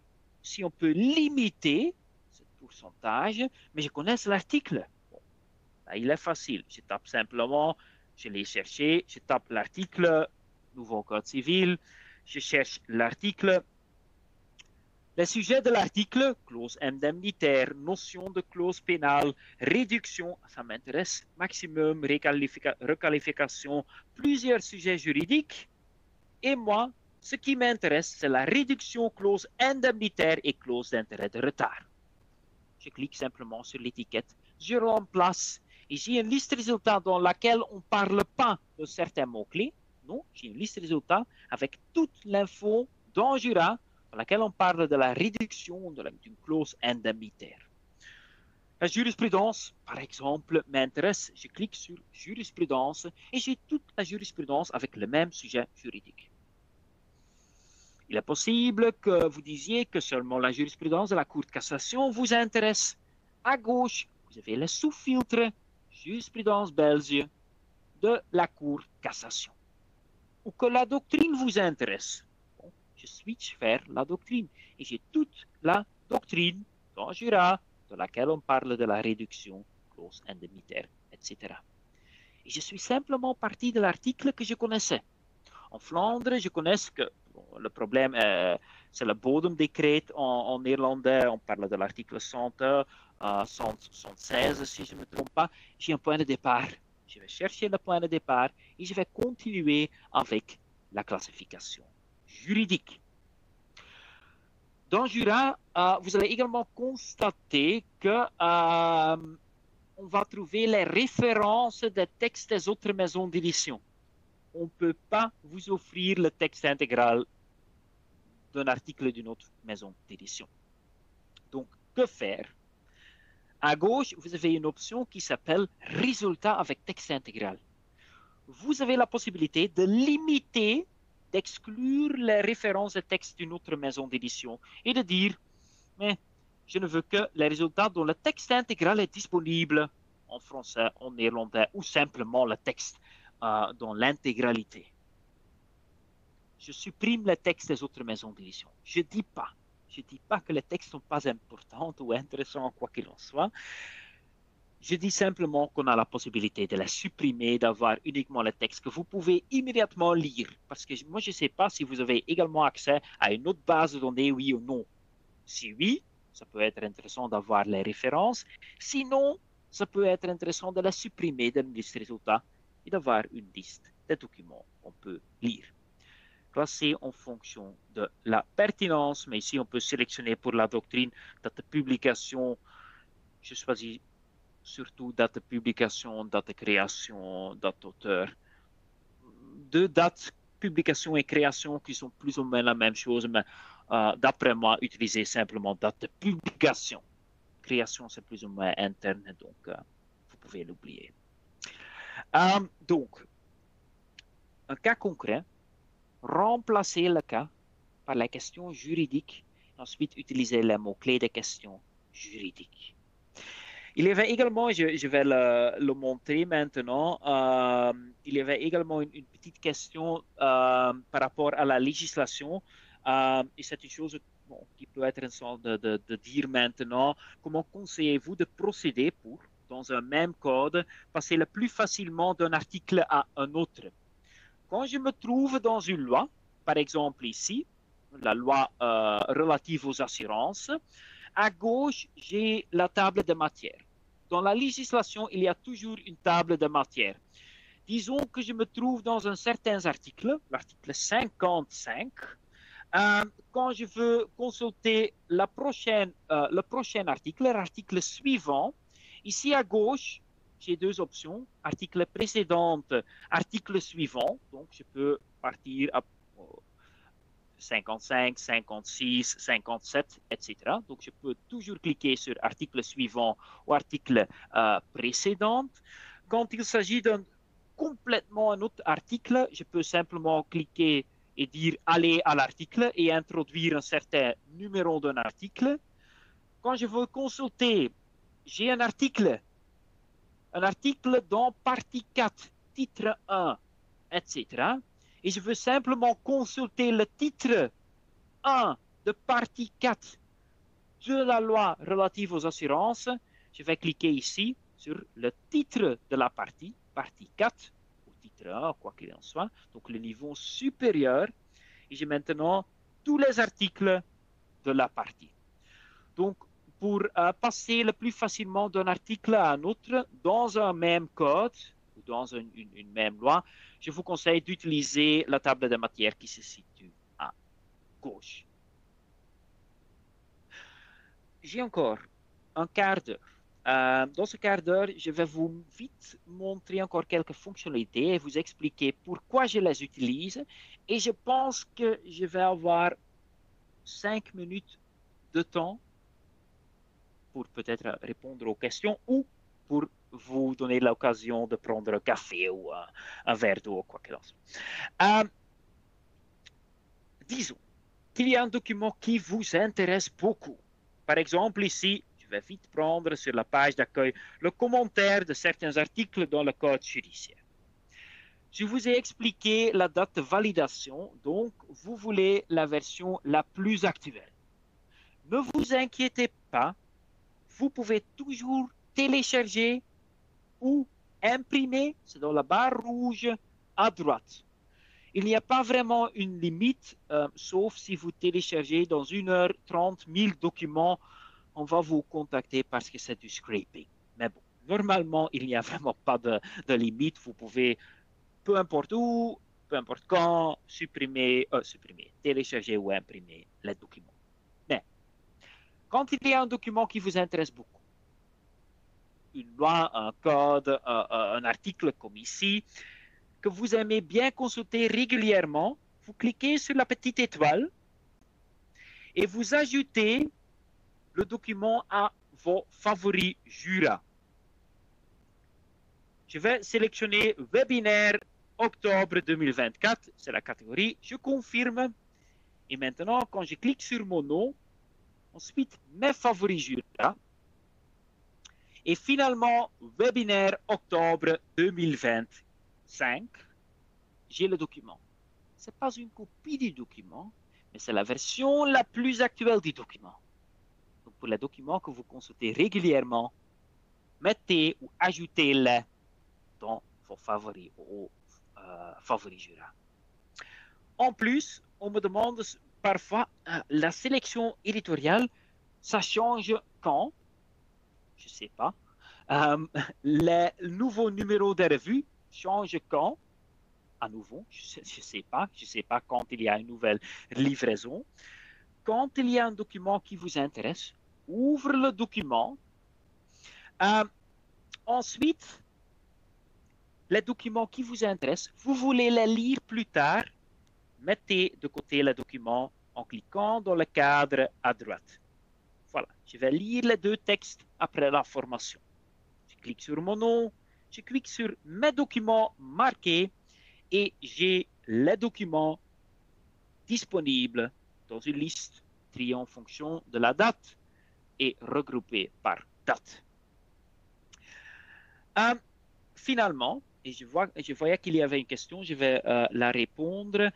si on peut limiter ce pourcentage, mais je connais l'article. Bon, là, il est facile. Je tape simplement. Je l'ai cherché, je tape l'article, nouveau code civil, je cherche l'article. Les sujets de l'article, clause indemnitaire, notion de clause pénale, réduction, ça m'intéresse, maximum, requalification, plusieurs sujets juridiques. Et moi, ce qui m'intéresse, c'est la réduction, clause indemnitaire et clause d'intérêt de retard. Je clique simplement sur l'étiquette, je remplace. Et j'ai une liste de résultats dans laquelle on ne parle pas de certains mots-clés. Non, j'ai une liste de résultats avec toute l'info dans Jura, dans laquelle on parle de la réduction d'une clause indemnitaire. La jurisprudence, par exemple, m'intéresse. Je clique sur jurisprudence et j'ai toute la jurisprudence avec le même sujet juridique. Il est possible que vous disiez que seulement la jurisprudence de la Cour de cassation vous intéresse. À gauche, vous avez le sous-filtre jurisprudence belge de la Cour de cassation. Ou que la doctrine vous intéresse. Bon, je switch vers la doctrine et j'ai toute la doctrine dans Jura dans laquelle on parle de la réduction, clause indemnitaire, etc. Et je suis simplement parti de l'article que je connaissais. En Flandre, je connais que bon, le problème, c'est le bodemdécret en néerlandais. On parle de l'article 116, si je ne me trompe pas. J'ai un point de départ. Je vais chercher le point de départ et je vais continuer avec la classification juridique. Dans Jura, vous allez également constater que on va trouver les références des textes des autres maisons d'édition. On ne peut pas vous offrir le texte intégral d'un article d'une autre maison d'édition. Donc, que faire? À gauche, vous avez une option qui s'appelle Résultat avec texte intégral. Vous avez la possibilité de limiter, d'exclure les références de texte d'une autre maison d'édition et de dire, mais je ne veux que les résultats dont le texte intégral est disponible en français, en néerlandais ou simplement le texte dans l'intégralité. Je supprime les textes des autres maisons d'édition. Je ne dis pas que les textes ne sont pas importants ou intéressants, quoi qu'il en soit. Je dis simplement qu'on a la possibilité de les supprimer, d'avoir uniquement les textes que vous pouvez immédiatement lire. Parce que moi, je ne sais pas si vous avez également accès à une autre base de données, oui ou non. Si oui, ça peut être intéressant d'avoir les références. Sinon, ça peut être intéressant de les supprimer de la liste des résultats et d'avoir une liste des documents qu'on peut lire. Classé en fonction de la pertinence, mais ici on peut sélectionner pour la doctrine date de publication. Je choisis surtout date de publication, date de création, date d'auteur. Deux dates, publication et création, qui sont plus ou moins la même chose, mais d'après moi, utilisez simplement date de publication. Création, c'est plus ou moins interne, donc vous pouvez l'oublier. Donc, un cas concret, remplacer le cas par la question juridique, ensuite utiliser les mots-clés des questions juridiques. Il y avait également, je vais le montrer maintenant, il y avait également une petite question par rapport à la législation. Et c'est une chose bon, qui peut être intéressante de dire maintenant. Comment conseillez-vous de procéder pour, dans un même code, passer le plus facilement d'un article à un autre? Quand je me trouve dans une loi, par exemple ici, la loi relative aux assurances, à gauche, j'ai la table de matière. Dans la législation, il y a toujours une table de matière. Disons que je me trouve dans un certain article, l'article 55. Quand je veux consulter le prochain article, l'article suivant, ici à gauche, j'ai deux options, article précédent, article suivant. Donc, je peux partir à 55, 56, 57, etc. Donc, je peux toujours cliquer sur article suivant ou article précédent. Quand il s'agit d'un complètement un autre article, je peux simplement cliquer et dire aller à l'article et introduire un certain numéro d'un article. Quand je veux consulter, j'ai un article dans partie 4, titre 1, etc. Et je veux simplement consulter le titre 1 de partie 4 de la loi relative aux assurances. Je vais cliquer ici sur le titre de la partie 4, ou titre 1, quoi qu'il en soit, donc le niveau supérieur. Et j'ai maintenant tous les articles de la partie. Donc, pour passer le plus facilement d'un article à un autre dans un même code ou dans une même loi, je vous conseille d'utiliser la table de matière qui se situe à gauche. J'ai encore un quart d'heure. Dans ce quart d'heure, je vais vous vite montrer encore quelques fonctionnalités et vous expliquer pourquoi je les utilise. Et je pense que je vais avoir 5 minutes de temps pour peut-être répondre aux questions ou pour vous donner l'occasion de prendre un café ou un verre d'eau, quoi que ce soit. Disons qu'il y a un document qui vous intéresse beaucoup. Par exemple, ici, je vais vite prendre sur la page d'accueil le commentaire de certains articles dans le code judiciaire. Je vous ai expliqué la date de validation, donc vous voulez la version la plus actuelle. Ne vous inquiétez pas, vous pouvez toujours télécharger ou imprimer, c'est dans la barre rouge à droite. Il n'y a pas vraiment une limite, sauf si vous téléchargez dans 1h30 1000 documents, on va vous contacter parce que c'est du scraping. Mais bon, normalement, il n'y a vraiment pas de limite. Vous pouvez, peu importe où, peu importe quand, supprimer, télécharger ou imprimer les documents. Mais quand il y a un document qui vous intéresse beaucoup, une loi, un code, un article comme ici, que vous aimez bien consulter régulièrement, vous cliquez sur la petite étoile et vous ajoutez le document à vos favoris Jura. Je vais sélectionner webinaire octobre 2024, c'est la catégorie, je confirme. Et maintenant, quand je clique sur mon nom, ensuite mes favoris Jura, et finalement, webinaire octobre 2025, j'ai le document. Ce n'est pas une copie du document, mais c'est la version la plus actuelle du document. Donc, pour les documents que vous consultez régulièrement, mettez ou ajoutez-les dans vos favoris ou favoris Jura. En plus, on me demande parfois la sélection éditoriale, ça change quand? Je ne sais pas. Les nouveaux numéros de revue changent quand? À nouveau, je ne sais pas. Je ne sais pas quand il y a une nouvelle livraison. Quand il y a un document qui vous intéresse, ouvre le document. Ensuite, les documents qui vous intéressent, vous voulez les lire plus tard, mettez de côté le document en cliquant dans le cadre à droite. Voilà, je vais lire les deux textes après la formation. Je clique sur mon nom, je clique sur mes documents marqués et j'ai les documents disponibles dans une liste triée en fonction de la date et regroupée par date. Euh, Finalement, et je voyais qu'il y avait une question, je vais la répondre.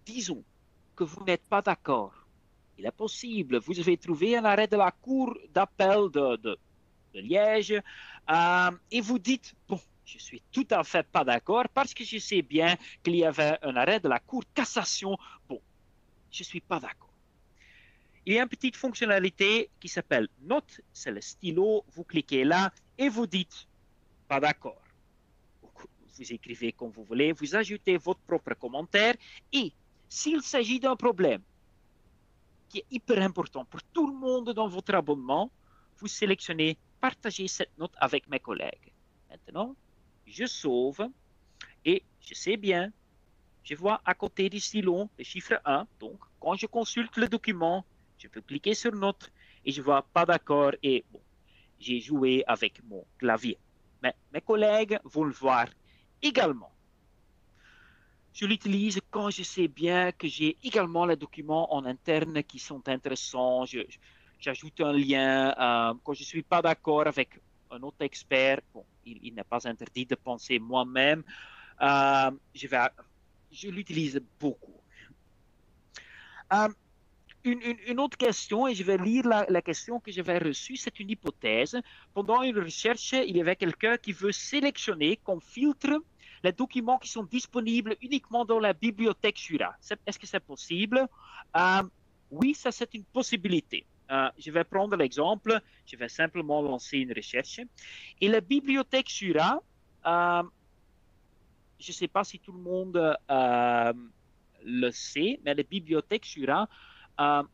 Disons que vous n'êtes pas d'accord. Il est possible, vous avez trouvé un arrêt de la Cour d'appel de Liège et vous dites, bon, je suis tout à fait pas d'accord parce que je sais bien qu'il y avait un arrêt de la Cour cassation. Bon, je suis pas d'accord. Il y a une petite fonctionnalité qui s'appelle Note, c'est le stylo, vous cliquez là et vous dites pas d'accord. Vous écrivez comme vous voulez, vous ajoutez votre propre commentaire et s'il s'agit d'un problème qui est hyper important pour tout le monde dans votre abonnement, vous sélectionnez partager cette note avec mes collègues. Maintenant, je sauve et je sais bien, je vois à côté du stylo le chiffre 1. Donc, quand je consulte le document, je peux cliquer sur note et je vois pas d'accord et bon, j'ai joué avec mon clavier. Mais mes collègues vont le voir également. Je l'utilise quand je sais bien que j'ai également les documents en interne qui sont intéressants. J'ajoute un lien. Quand je ne suis pas d'accord avec un autre expert, bon, il n'est pas interdit de penser moi-même. Euh, je vais, je l'utilise beaucoup. Euh, une autre question, et je vais lire la question que j'avais reçue, c'est une hypothèse. Pendant une recherche, il y avait quelqu'un qui veut sélectionner comme filtre les documents qui sont disponibles uniquement dans la bibliothèque Jura. Est-ce que c'est possible? Euh, oui, ça c'est une possibilité. Je vais prendre l'exemple, je vais simplement lancer une recherche. Et la bibliothèque Jura, je ne sais pas si tout le monde le sait, mais les bibliothèques Jura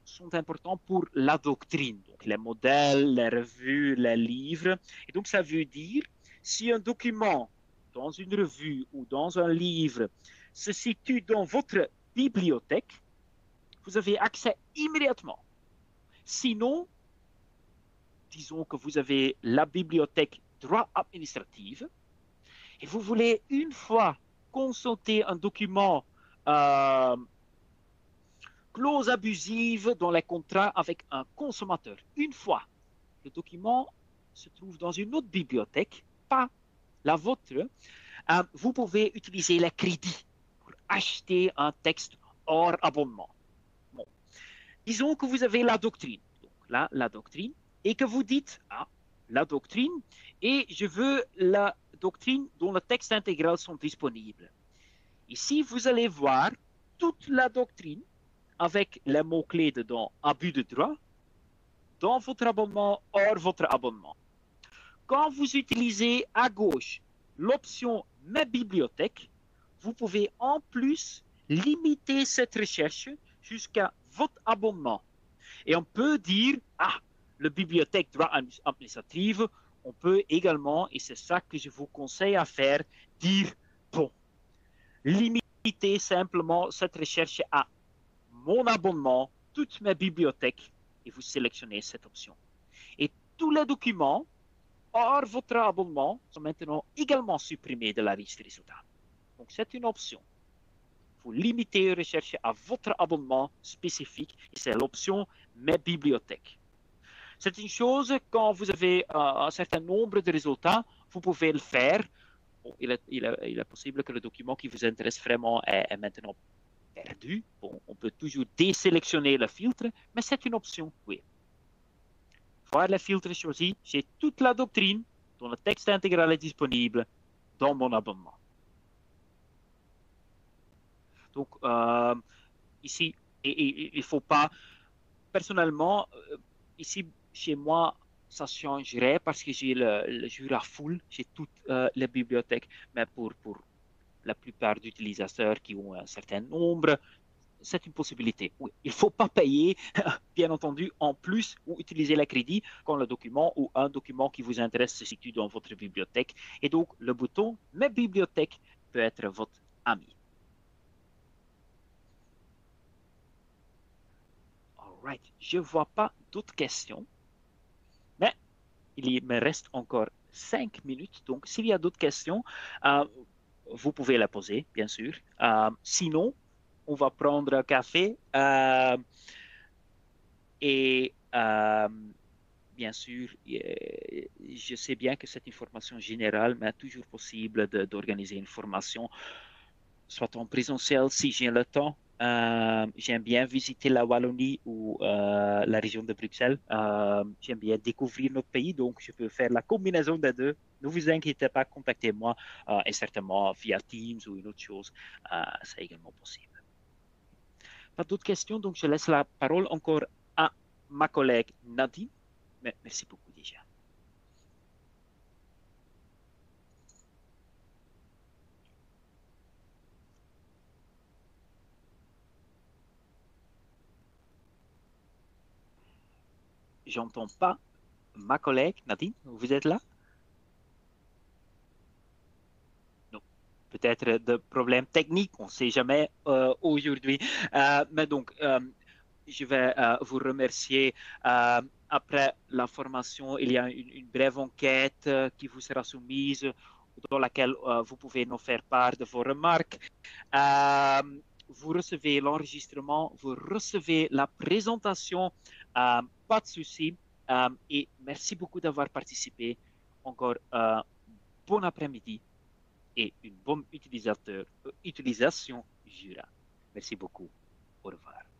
sont importants pour la doctrine, donc les modèles, les revues, les livres. Et donc, ça veut dire, si un document dans une revue ou dans un livre se situe dans votre bibliothèque, vous avez accès immédiatement. Sinon, disons que vous avez la bibliothèque droit administrative et vous voulez une fois consulter un document euh, clause abusive dans les contrats avec un consommateur. Une fois, le document se trouve dans une autre bibliothèque, pas la vôtre, vous pouvez utiliser les crédits pour acheter un texte hors abonnement. Bon. Disons que vous avez la doctrine, donc là, la doctrine, et que vous dites, ah, la doctrine, et je veux la doctrine dont le texte intégral sont disponibles. Ici, vous allez voir toute la doctrine avec les mots-clés dedans, abus de droit, dans votre abonnement, hors votre abonnement. Quand vous utilisez à gauche l'option Mes bibliothèques, vous pouvez en plus limiter cette recherche jusqu'à votre abonnement. Et on peut dire, ah, le bibliothèque droit administratif, on peut également, et c'est ça que je vous conseille à faire, dire, bon, limitez simplement cette recherche à mon abonnement, toutes mes bibliothèques, et vous sélectionnez cette option. Et tous les documents hors votre abonnement sont maintenant également supprimés de la liste des résultats. Donc, c'est une option. Vous limitez les recherches à votre abonnement spécifique, et c'est l'option Mes bibliothèques. C'est une chose, quand vous avez un certain nombre de résultats, vous pouvez le faire. Bon, il est possible que le document qui vous intéresse vraiment est maintenant perdu. Bon, on peut toujours désélectionner le filtre, mais c'est une option, oui. Voir le filtre choisi, j'ai toute la doctrine dont le texte intégral est disponible dans mon abonnement. Donc, ici, il ne faut pas, personnellement, ici, chez moi, ça changerait parce que j'ai le Jura full, j'ai toutes les bibliothèques, mais pour la plupart d'utilisateurs qui ont un certain nombre, c'est une possibilité. Oui, il ne faut pas payer, bien entendu, en plus ou utiliser le crédit quand le document ou un document qui vous intéresse se situe dans votre bibliothèque. Et donc, le bouton Mes bibliothèques peut être votre ami. All right. Je ne vois pas d'autres questions, mais il me reste encore 5 minutes. Donc, s'il y a d'autres questions, vous pouvez la poser, bien sûr. Sinon, on va prendre un café et bien sûr, je sais bien que c'est une formation générale, mais toujours possible d'organiser une formation, soit en présentiel si j'ai le temps. J'aime bien visiter la Wallonie ou la région de Bruxelles. J'aime bien découvrir notre pays, donc je peux faire la combinaison des deux. Ne vous inquiétez pas, contactez-moi et certainement via Teams ou une autre chose, c'est également possible. Pas d'autres questions, donc je laisse la parole encore à ma collègue Nadine. Mais merci beaucoup déjà. J'entends pas ma collègue Nadine. Vous êtes là? Non. Peut-être de problèmes techniques, on ne sait jamais aujourd'hui. Mais donc, je vais vous remercier. Après la formation, il y a une brève enquête qui vous sera soumise, dans laquelle vous pouvez nous faire part de vos remarques. Euh, Vous recevez l'enregistrement, vous recevez la présentation, pas de souci. Et merci beaucoup d'avoir participé. Encore bon après-midi et une bonne utilisation Jura. Merci beaucoup. Au revoir.